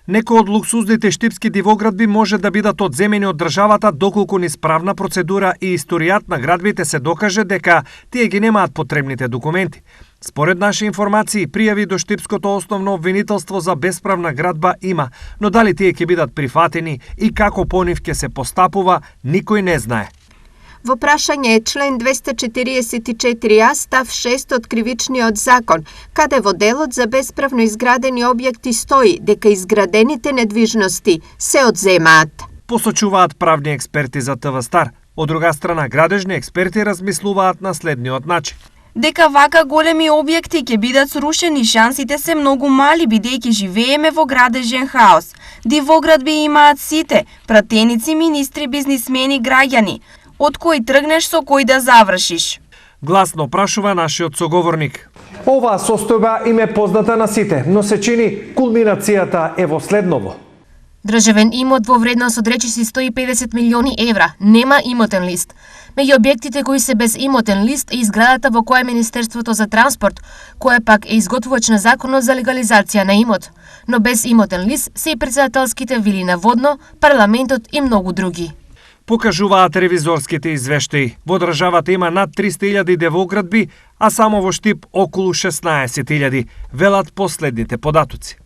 Некои од луксузните штипски дивоградби може да бидат одземени од државата доколку низ правна процедура и историјат на градбите се докаже дека тие ги немаат потребните документи. Според наши информации, пријави до Штипското основно обвинителство за бесправна градба има, но дали тие ќе бидат прифатени и како по нив ќе се постапува, никој не знае. Во прашање е член 244а став 6 од Кривичниот закон, каде во делот за бесправно изградени објекти стои дека изградените недвижности се одземаат. Посочуваат правни експерти за ТВ Стар. Од друга страна, градежни експерти размислуваат на следниот начин. Дека вака големи објекти ќе бидат срушени, шансите се многу мали бидејќи живееме во градежен хаос. Дивоградби имаат сите, пратеници, министри, бизнисмени, граѓани. Од кој тргнеш, со кој да завршиш? Гласно прашува нашиот соговорник. Оваа состојба им е позната на сите, но се чини кулминацијата е во следново. Државен имот во вредност од речиси 150 милиони евра, нема имотен лист. Меѓу објектите кои се без имотен лист е изградата во која е Министерството за транспорт, која пак е изготвувач на законот за легализација на имот. Но без имотен лист се и претседателските вили на Водно, парламентот и многу други. Покажуваат ревизорските извештаи. Во државата има над 300.000 девоградби, а само во Штип околу 16.000, велат последните податоци.